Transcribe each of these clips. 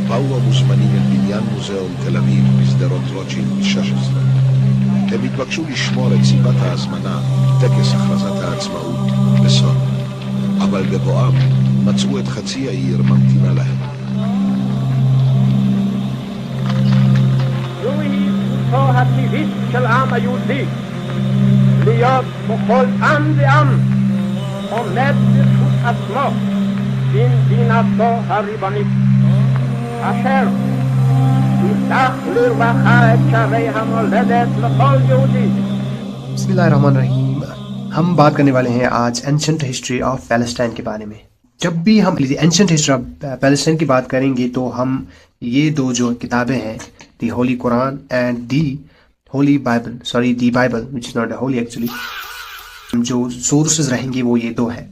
באו המוזמנים אל בניין מוזיאון תל אביב בשדרות רוטשילד 16. הם התבקשו לשמור את סיבת ההזמנה בטקס הכרזת העצמאות בסוד, אבל בבואם מצאו את חצי העיר ממתינה להם. זוהי זכותו הטבעית של העם היהודי להיות בכל עם ועם עומד בזכות עצמו במדינתו הריבונית, אשר תפתח לרווחה את שערי המולדת לכל יהודי. बिस्मिल्लाहिर्रहमानिर्रहीम। हम बात करने वाले हैं आज एंशंट हिस्ट्री ऑफ पैलेस्टाइन के बारे में। जब भी हम एंशंट हिस्ट्री ऑफ पैलेस्टाइन की बात करेंगे तो हम ये दो जो किताबें हैं, the holy Quran and the holy Bible, sorry the Bible which is not holy actually, जो सोर्सेज रहेंगे वो ये दो है।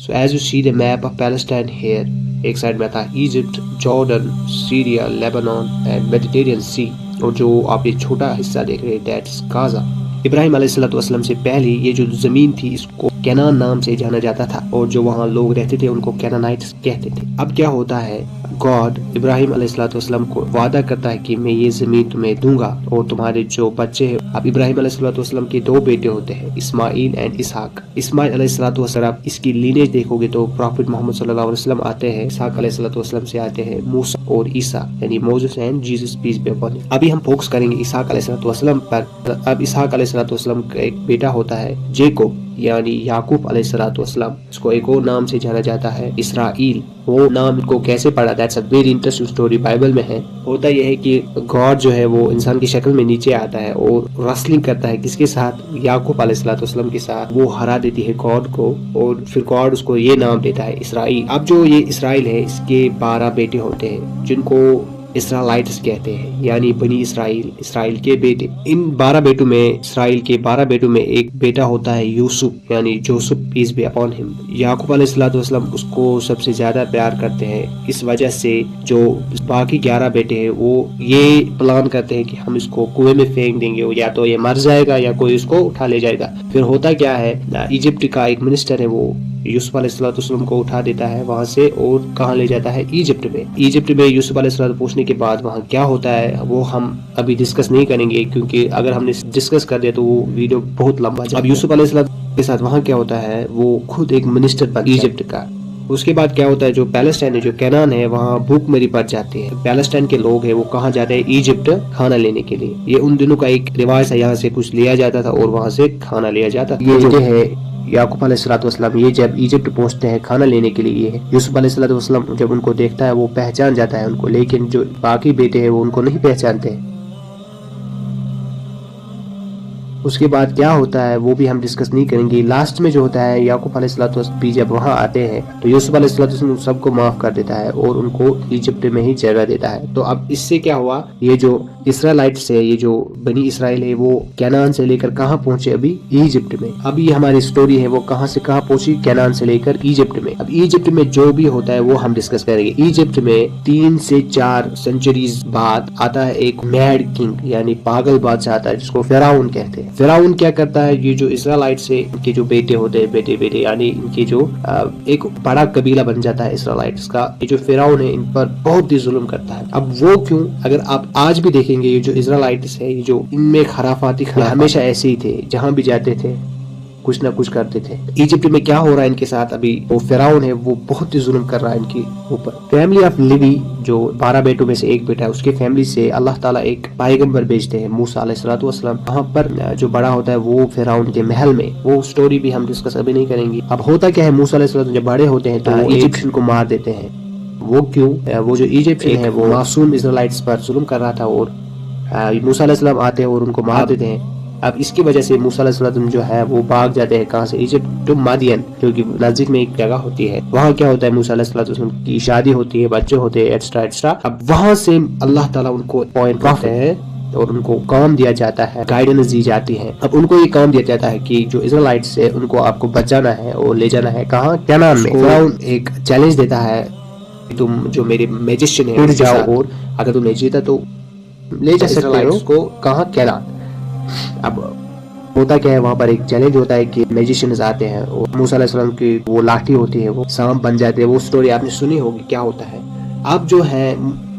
So as you see the map of Palestine here, एक साइड में था Egypt, Jordan, Syria, Lebanon and Mediterranean sea, और जो आप ये छोटा हिस्सा देख रहे हैं दैट्स गाजा। इब्राहिम अलैहिस्सलाम से पहले ये जो ज़मीन थी इसको कैनान नाम से जाना जाता था, और जो वहाँ लोग रहते थे उनको कैनानाइट्स कहते थे। अब क्या होता है, गॉड इब्राहिम अलैहिस्सलाम को वादा करता है कि मैं ये ज़मीन तुम्हें दूंगा और तुम्हारे जो बच्चे हैं। अब इब्राहिम अलैहिस्सलाम के दो बेटे होते हैं, इस्माइल एंड इसहाक। इस्माइल अलैहिस्सलाम इसकी लीनेज देखोगे तो प्रॉफिट मोहम्मद सल्लल्लाहु अलैहि वसल्लम आते हैं, इसहाक अलैहिस्सलाम से आते हैं मूसा और ईसा, यानी Moses and Jesus peace be upon him. अभी हम फोकस करेंगे इसहाक अलैहिस्सलाम पर। अब इसहाक अलैहिस्सलाम का एक बेटा होता है जेकोब, यानी याकूब अलैहिस्सलाम, इसको एक और नाम से जाना जाता है इसराइल। वो नाम को कैसे पड़ा, that's a very interesting story, Bible में है। होता यह है कि गॉड जो है वो इंसान की शक्ल में नीचे आता है और रसलिंग करता है किसके साथ, याकूब अलैहिस्सलाम के साथ। वो हरा देती है गॉड को और फिर गॉड उसको ये नाम देता है इसराइल। अब जो ये इसराइल है इसके 12 बेटे होते हैं जिनको इसराइलाइट्स कहते हैं, यानी बनी इसराइल के बेटे। इन 12 बेटों में, इसराइल के 12 बेटों में एक बेटा होता है यूसुफ, यानी Joseph peace be upon him. Yaqub अलैहिस्सलाम उसको सबसे ज्यादा प्यार करते हैं, इस वजह से जो बाकी 11 बेटे हैं वो ये प्लान करते हैं कि हम इसको कुएं में फेंक देंगे, या तो ये मर जाएगा या कोई इसको उठा ले जाएगा। फिर होता क्या है, इजिप्ट का एक मिनिस्टर है वो यूसुफ अलैहिस्सलाम को उठा देता है वहां से और कहाँ ले जाता है, इजिप्ट में यूसुफ अलैहिस्सलाम पूछने के बाद वहाँ क्या होता है वो हम अभी डिस्कस नहीं करेंगे, क्योंकि अगर हमने डिस्कस कर दिया तो वो वीडियो बहुत लंबा जाएगा। अब यूसुफ अलैहिस्सलाम के साथ वहाँ क्या होता है, वो खुद एक मिनिस्टर बन इजिप्ट का। उसके बाद क्या होता है, जो पैलेस्टाइन है, जो कैनान है, वहाँ भूखमरी पड़ जाती है। पैलेस्टाइन के लोग हैं वो कहाँ जाते हैं, इजिप्ट खाना लेने के लिए। ये उन दिनों का एक रिवाज है, यहाँ से कुछ लिया जाता था और वहाँ से खाना लिया जाता। ये जो है याकूब अलैहिस्सलाम, ये जब इजिप्ट पहुंचते हैं खाना लेने के लिए, यूसुफ अलैहिस्सलाम जब उनको देखता है वो पहचान जाता है उनको, लेकिन जो बाकी बेटे हैं वो उनको नहीं पहचानते। उसके बाद क्या होता है वो भी हम डिस्कस नहीं करेंगे। लास्ट में जो होता है, याकूब अलैहिस्सलाम भी जब वहाँ आते हैं तो यूसुफ अलैहिस्सलाम सबको माफ कर देता है और उनको इजिप्ट में ही जगह देता है। तो अब इससे क्या हुआ, ये जो इसराइलाइट्स है, ये जो बनी इसराइल है, वो कैनान से लेकर कहाँ पहुंचे, अभी इजिप्ट में। अब ये हमारी स्टोरी है वो कहाँ से कहाँ पहुंची, कैनान से लेकर इजिप्ट में। अब इजिप्ट में जो भी होता है वो हम डिस्कस करेंगे। इजिप्ट में 3 से 4 सेंचुरीज बाद आता है एक मैड किंग, यानी पागल बादशाह आता है जिसको फिरौन कहते हैं। फिरौन क्या करता है, ये जो इसराइलाइट्स है इनके जो बेटे होते हैं, बेटे यानी इनके जो एक बड़ा कबीला बन जाता है इसराइलाइट्स का। ये जो फिरौन है इन पर बहुत ही जुल्म करता है। अब वो क्यों, अगर आप आज भी देखेंगे ये जो इसराइलाइट्स है, ये जो इनमें खराफाती हमेशा ऐसे ही थे, जहाँ भी जाते थे कुछ ना कुछ करते थे। इजिप्ट में क्या हो रहा है इनके साथ, अभी वो फिरौन है वो बहुत ही जुल्म कर रहा है इनके ऊपर। फैमिली ऑफ लिवी, जो 12 बेटों में से एक बेटा है, उसके फैमिली से अल्लाह ताला एक पैगंबर भेजते हैं, मूसा अलैहिस्सलाम। वहाँ पर जो बड़ा होता है वो फिरौन के महल में, वो स्टोरी भी हम डिस्कस अभी नहीं करेंगे। अब होता क्या है, मूसा अलैहिस्सलाम जब बड़े होते हैं तो इजिप्शियन को मार देते हैं। वो क्यों, वो जो इजिप्शियन है वो मासूम इसराइलाइट्स पर जुल्म कर रहा था और मूसा अलैहिस्सलाम आते हैं और उनको मार देते हैं। अब इसकी वजह से मूसा अलैहिस्सलाम जो है वो भाग जाते हैं कहाँ से, इजिप्ट टू मादियन, क्योंकि नजदीक में एक जगह होती है। वहाँ क्या होता है, मूसा अलैहिस्सलाम की शादी होती है, बच्चे होते हैं, एक्स्ट्रा एक्स्ट्रा। अब वहाँ से अल्लाह ताला उनको अपॉइंट करते हैं और उनको काम दिया जाता है, गाइडेंस दी जाती है। अब उनको ये काम दिया जाता है कि जो इजराइलाइट्स है उनको आपको बचाना है और ले जाना है कहाँ, कैनान में। फिरौन एक चैलेंज देता है, तुम जो मेरे मैजिशियन है उड़ जाओ और अगर तुम नहीं जीता तो ले जा सकते हो को कहाँ, कैनान। अब होता क्या है, वहाँ पर एक चैलेंज होता है कि मैजिशियंस आते हैं और मूसा अलैहिस्सलाम की वो लाठी होती है वो सांप बन जाते हैं। वो स्टोरी आपने सुनी होगी क्या होता है। अब जो है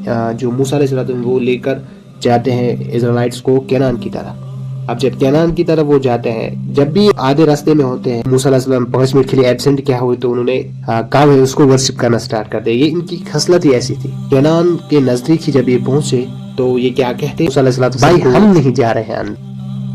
جو موسیٰ علیہ السلام وہ لے کر جاتے ہیں اسرائیلائٹس کو کینان کی طرف. اب جب کینان کی طرف وہ جاتے ہیں, جب بھی آدھے راستے میں ہوتے ہیں, موسیٰ علیہ السلام 5 منٹ کے لیے ایبسینٹ کیا ہوئے تو انہوں نے کہا ہے اس کو ورشپ کرنا سٹارٹ کر دیا. یہ ان کی خصلت ہی ایسی تھی. کینان کے نزدیک ہی جب یہ پہنچے تو یہ کیا کہتے ہیں موسیٰ علیہ السلام, بھائی ہم نہیں جا رہے ہیں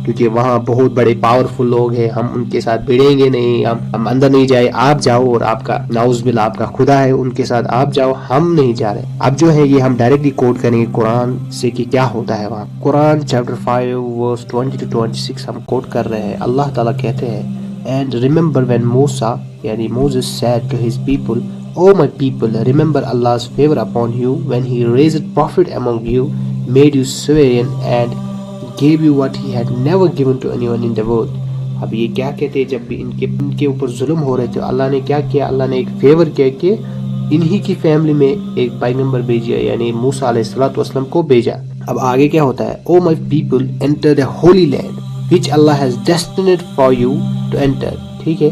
کیونکہ وہاں بہت بڑے پاورفل لوگ ہیں, ہم ان کے ساتھ بھیڑیں گے نہیں, ہم اندر نہیں جائے, آپ جاؤ اور آپ کا نعوذ باللہ آپ کا خدا ہے ان کے ساتھ, آپ جاؤ, ہم نہیں جا رہے. اب جو ہے یہ ہم ڈائریکٹلی کوٹ کریں گے قرآن سے کہ کیا ہوتا ہے وہاں. قرآن چیپٹر 5 ورس 20 to 26 ہم کوٹ کر رہے ہیں. اللہ تعالیٰ کہتے ہیں and remember when Musa یعنی Moses said to his people, O my people, remember Allah's favor upon you when he raised prophet among you, made you sovereign and gave you what he had never given to anyone in the world. اب یہ کیا کہتے ہیں, جب بھی ان کے اوپر ظلم ہو رہے تھے اللہ نے کیا کیا, اللہ نے ایک فیور کیا کہ انہی کی فیملی میں ایک پیغمبر بھیجا یعنی موسیٰ علیہ السلام کو بھیجا. اب آگے کیا ہوتا ہے, O my people, enter the holy land which Allah has destined for you to enter. ٹھیک ہے,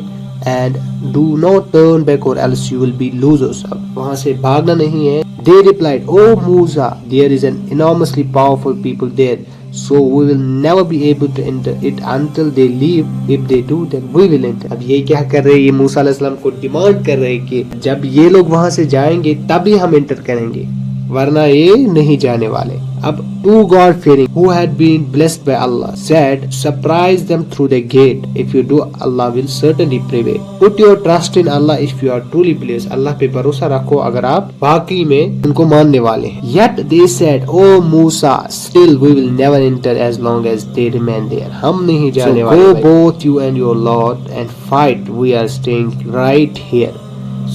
and do not turn back or else you will be losers. اب وہاں سے بھاگنا نہیں ہے. They replied, O Musa, there is an enormously powerful people there, so we will never be able to enter it until they leave. If they do, then we will enter. اب یہ کیا کر رہے ہیں, یہ موسیٰ علیہ السلام کو ڈیمانڈ کر رہے ہیں کہ جب یہ لوگ وہاں سے جائیں گے تبھی ہم انٹر کریں گے, ورنہ یہ نہیں جانے والے. اب two God fearing who had been blessed by Allah said, surprise them through the gate. If you do, Allah will certainly prevail. Put your trust in Allah if you are truly believers. اللہ پہ بھروسہ رکھو اگر آپ واقعی میں ان کو ماننے والے ہیں. Yet they said, Oh Musa, still we will never enter as long as they remain there. ہم نہیں جانے والے. So go both you and your Lord and fight. We are staying right here.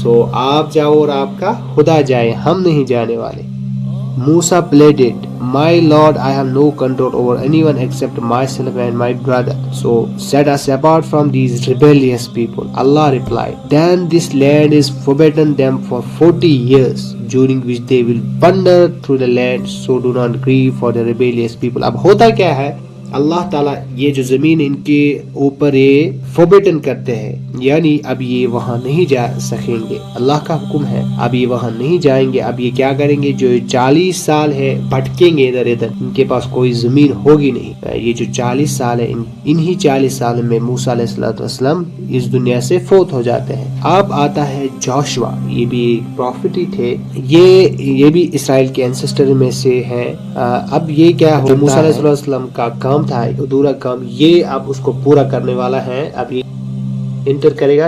So آپ جاؤ اور آپ کا خدا جائے, ہم نہیں جانے والے. Musa pleaded, My Lord, I have no control over anyone except myself and my brother. So set us apart from these rebellious people. Allah replied, Then this land is forbidden them for 40 years, during which they will wander through the land. So do not grieve for the rebellious people. اب ہوتا کیا ہے, اللہ تعالیٰ یہ جو زمین ان کے اوپر یہ فوربیڈن کرتے ہیں, یعنی اب یہ وہاں نہیں جا سکیں گے. اللہ کا حکم ہے اب یہ وہاں نہیں جائیں گے. اب یہ کیا کریں گے, جو 40 سال ہے بھٹکیں گے ادھر ادھر, ان کے پاس کوئی زمین ہوگی نہیں. یہ جو 40 سال ہے انہی 40 سال میں موسیٰ علیہ السلام اس دنیا سے فوت ہو جاتے ہیں. اب آتا ہے جوشوا, یہ بھی ایک پروفٹ ہی تھے, یہ بھی اسرائیل کے اینسسٹر میں سے ہیں. اب یہ کیا ہو, موسیٰ علیہ السلام کا کام تھا ادھورا کام, یہ اب اس کو پورا کرنے والا ہے. اب یہ انٹر کرے گا